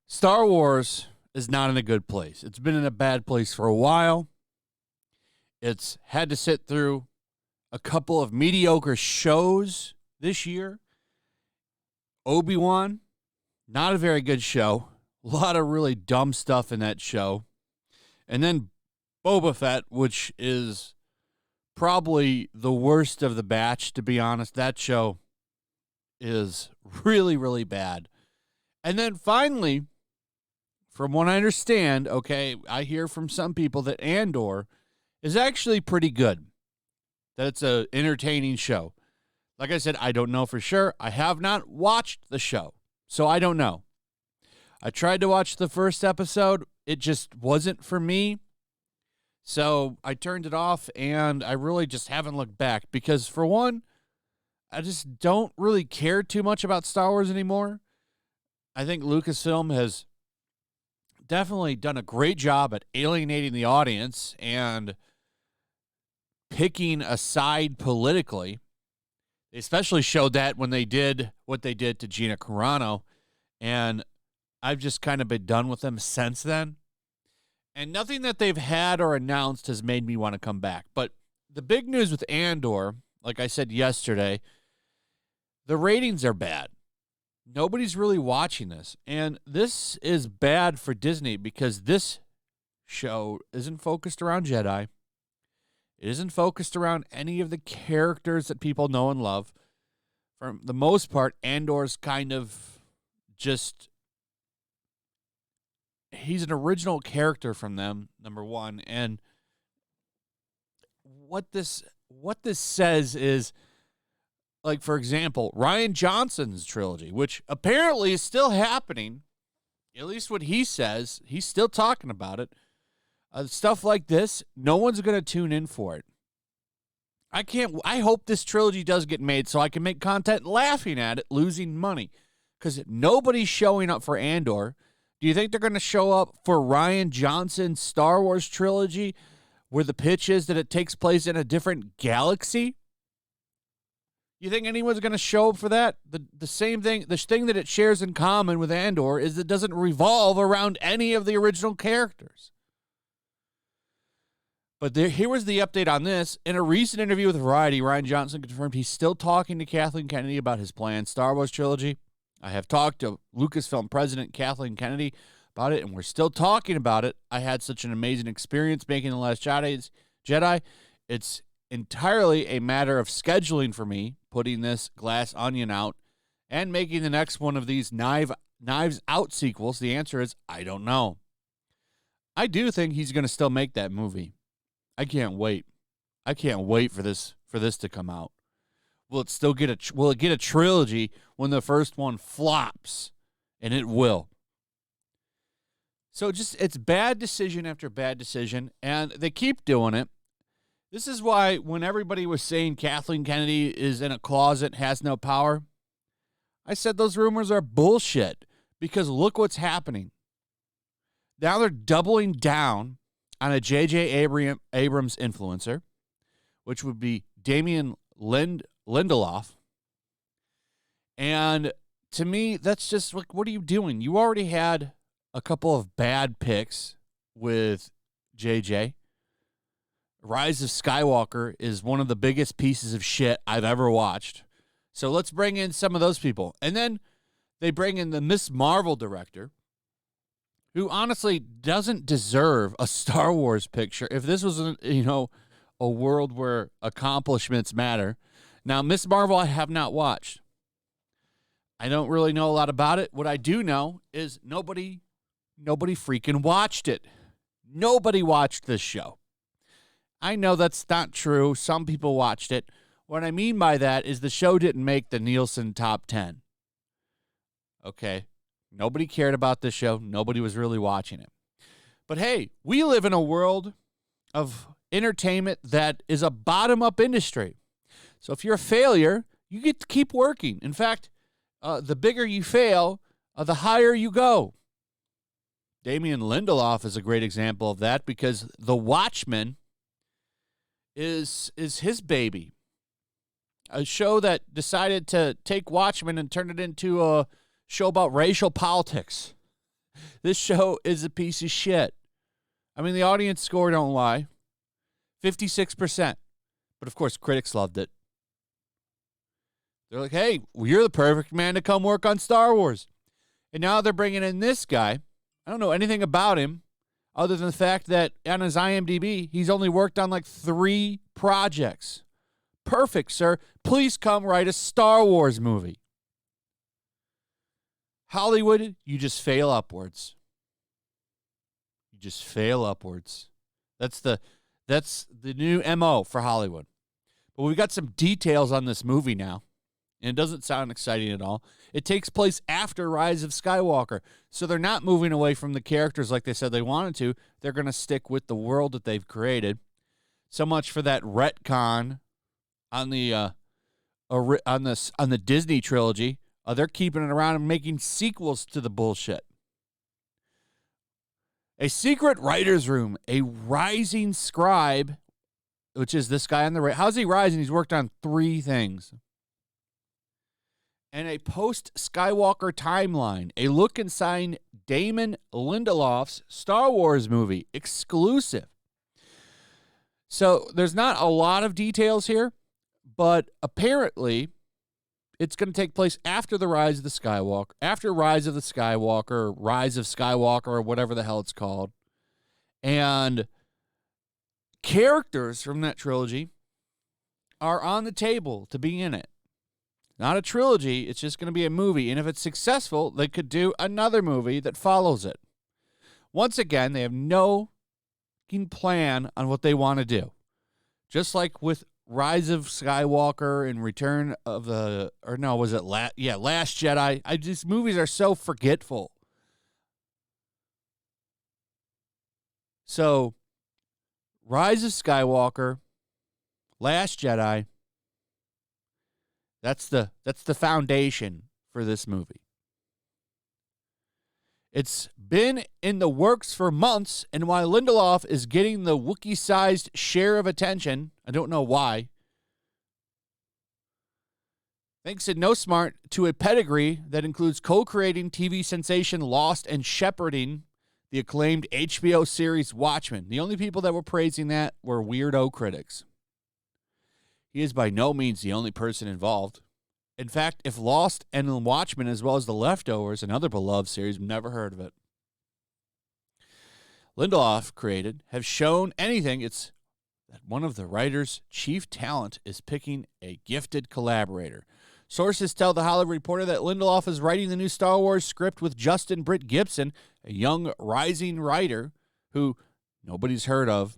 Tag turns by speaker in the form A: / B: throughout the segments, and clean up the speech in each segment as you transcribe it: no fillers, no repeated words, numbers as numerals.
A: Star Wars is not in a good place. It's been in a bad place for a while. It's had to sit through a couple of mediocre shows this year. Obi-Wan, not a very good show. A lot of really dumb stuff in that show. And then Boba Fett, which is probably the worst of the batch, to be honest. That show is really, really bad. And then finally, from what I understand, okay, I hear from some people that Andor is actually pretty good. That it's an entertaining show. Like I said, I don't know for sure. I have not watched the show, so I don't know. I tried to watch the first episode. It just wasn't for me. So I turned it off, and I really just haven't looked back. Because, for one, I just don't really care too much about Star Wars anymore. I think Lucasfilm has definitely done a great job at alienating the audience and picking a side politically. They especially showed that when they did what they did to Gina Carano, and I've just kind of been done with them since then. And nothing that they've had or announced has made me want to come back. But the big news with Andor, like I said yesterday, the ratings are bad. Nobody's really watching this. And this is bad for Disney because this show isn't focused around Jedi. It isn't focused around any of the characters that people know and love. For the most part, Andor's kind of just... he's an original character from them, number one. And what this says is, like, for example, Rian Johnson's trilogy, which apparently is still happening, at least what he says, he's still talking about it. Stuff like this, no one's going to tune in for it. I hope this trilogy does get made so I can make content laughing at it, losing money. Because nobody's showing up for Andor. Do you think they're going to show up for Rian Johnson's Star Wars trilogy where the pitch is that it takes place in a different galaxy? You think anyone's going to show up for that? The same thing, the thing that it shares in common with Andor is it doesn't revolve around any of the original characters. But here was the update on this. In a recent interview with Variety, Rian Johnson confirmed he's still talking to Kathleen Kennedy about his planned Star Wars trilogy. I have talked to Lucasfilm president Kathleen Kennedy about it, and we're still talking about it. I had such an amazing experience making The Last Jedi. It's entirely a matter of scheduling for me, putting this Glass Onion out, and making the next one of these Knives Out sequels. The answer is, I don't know. I do think he's going to still make that movie. I can't wait. I can't wait for this to come out. Will it still get will it get a trilogy when the first one flops? And it will. So it's bad decision after bad decision, and they keep doing it. This is why when everybody was saying Kathleen Kennedy is in a closet, has no power, I said those rumors are bullshit because look what's happening. Now they're doubling down on a J.J. Abrams influencer, which would be Damon Lindelof. And to me, that's just like, what are you doing? You already had a couple of bad picks with JJ. Rise of Skywalker is one of the biggest pieces of shit I've ever watched. So let's bring in some of those people. And then they bring in the Miss Marvel director, who honestly doesn't deserve a Star Wars picture. If this was, a world where accomplishments matter. Now, Miss Marvel I have not watched. I don't really know a lot about it. What I do know is nobody freaking watched it. Nobody watched this show. I know that's not true. Some people watched it. What I mean by that is the show didn't make the Nielsen top 10. Okay. Nobody cared about this show. Nobody was really watching it. But hey, we live in a world of entertainment that is a bottom-up industry. So if you're a failure, you get to keep working. In fact, the bigger you fail, the higher you go. Damon Lindelof is a great example of that because The Watchmen is his baby. a show that decided to take Watchmen and turn it into a show about racial politics. This show is a piece of shit. I mean, the audience score don't lie. 56%. But, of course, critics loved it. They're like, hey, well, you're the perfect man to come work on Star Wars. And now they're bringing in this guy. I don't know anything about him other than the fact that on his IMDb, he's only worked on like 3 projects. Perfect, sir. Please come write a Star Wars movie. Hollywood, you just fail upwards. You just fail upwards. That's the new MO for Hollywood. But we've got some details on this movie now. And it doesn't sound exciting at all. It takes place after Rise of Skywalker. So they're not moving away from the characters like they said they wanted to. They're going to stick with the world that they've created. So much for that retcon on the Disney trilogy. They're keeping it around and making sequels to the bullshit. A secret writer's room. A rising scribe, which is this guy on the right. How's he rising? He's worked on 3 things. And a Post Skywalker Timeline, a look inside Damon Lindelof's Star Wars movie, exclusive. So there's not a lot of details here, but apparently it's going to take place after the Rise of the Skywalker, after Rise of the Skywalker, or Rise of Skywalker, or whatever the hell it's called. And characters from that trilogy are on the table to be in it. Not a trilogy, it's just going to be a movie. And if it's successful, they could do another movie that follows it. Once again, they have no plan on what they want to do. Just like with Rise of Skywalker and Return of the... Or no, was it... Last Jedi. These movies are so forgetful. So, Rise of Skywalker, Last Jedi... That's the foundation for this movie. It's been in the works for months, and while Lindelof is getting the Wookiee-sized share of attention, I don't know why, thanks in no smart to a pedigree that includes co-creating TV sensation Lost and shepherding the acclaimed HBO series Watchmen. The only people that were praising that were weirdo critics. He is by no means the only person involved. In fact, if Lost and Watchmen, as well as The Leftovers, another beloved series, never heard of it, Lindelof created, have shown anything, it's that one of the writer's chief talent is picking a gifted collaborator. Sources tell The Hollywood Reporter that Lindelof is writing the new Star Wars script with Justin Britt Gibson, a young rising writer who nobody's heard of,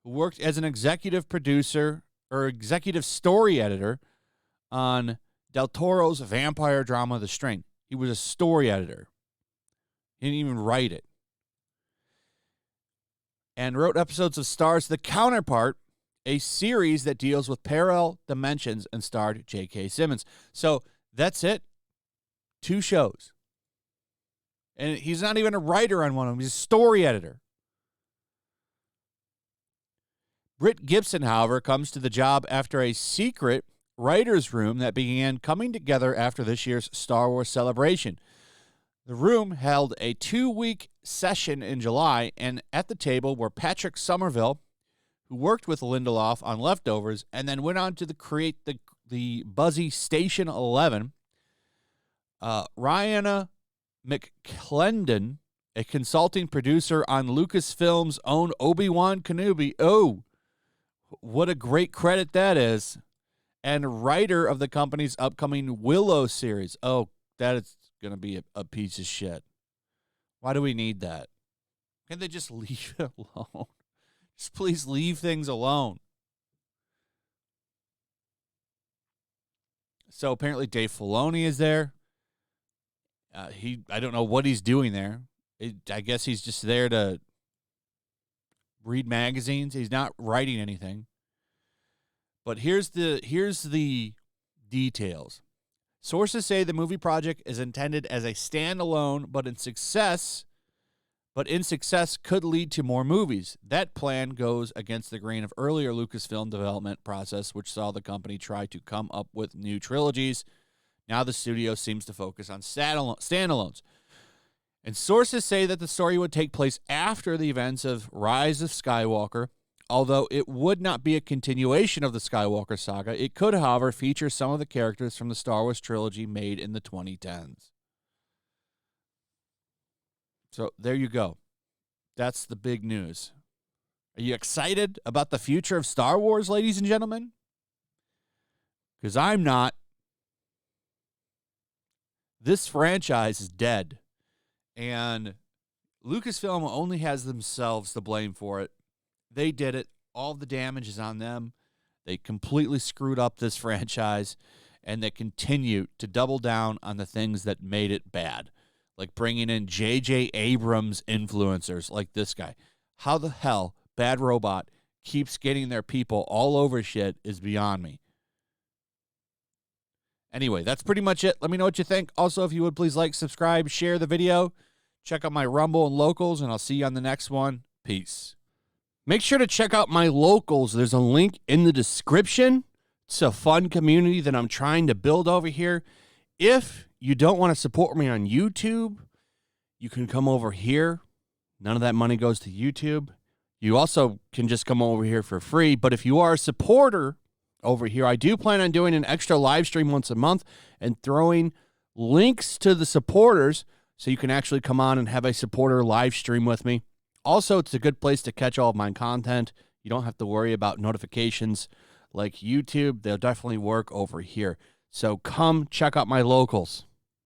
A: who worked as an executive producer or executive story editor on Del Toro's vampire drama, The Strain. He was a story editor. He didn't even write it. And wrote episodes of Star's The Counterpart, a series that deals with parallel dimensions and starred J.K. Simmons. So that's it. 2 shows. And he's not even a writer on one of them. He's a story editor. Britt Gibson, however, comes to the job after a secret writer's room that began coming together after this year's Star Wars celebration. The room held a 2-week session in July, and at the table were Patrick Somerville, who worked with Lindelof on Leftovers, and then went on to create the buzzy Station 11. Ryan McClendon, a consulting producer on Lucasfilm's own Obi-Wan Kenobi. Oh, what a great credit that is. And writer of the company's upcoming Willow series. Oh, that is going to be a piece of shit. Why do we need that? Can't they just leave it alone? Just please leave things alone. So apparently Dave Filoni is there. I don't know what he's doing there. I guess he's just there to read magazines. He's not writing anything. But here's the details. Sources say the movie project is intended as a standalone, but in success, but in success could lead to more movies. That plan goes against the grain of earlier Lucasfilm development process, which saw the company try to come up with new trilogies. Now the studio seems to focus on standalones. And sources say that the story would take place after the events of Rise of Skywalker. Although it would not be a continuation of the Skywalker saga, it could, however, feature some of the characters from the Star Wars trilogy made in the 2010s. So there you go. That's the big news. Are you excited about the future of Star Wars, ladies and gentlemen? Because I'm not. This franchise is dead. And Lucasfilm only has themselves to blame for it. They did it. All the damage is on them. They completely screwed up this franchise, and they continue to double down on the things that made it bad, like bringing in J.J. Abrams influencers like this guy. How the hell Bad Robot keeps getting their people all over shit is beyond me. Anyway, that's pretty much it. Let me know what you think. Also, if you would, please like, subscribe, share the video. Check out my Rumble and Locals, and I'll see you on the next one. Peace. Make sure to check out my Locals. There's a link in the description. It's a fun community that I'm trying to build over here. If you don't want to support me on YouTube, you can come over here. None of that money goes to YouTube. You also can just come over here for free. But if you are a supporter over here, I do plan on doing an extra live stream once a month and throwing links to the supporters so you can actually come on and have a supporter live stream with me. Also, it's a good place to catch all of my content. You don't have to worry about notifications like YouTube. They'll definitely work over here. So come check out my Locals.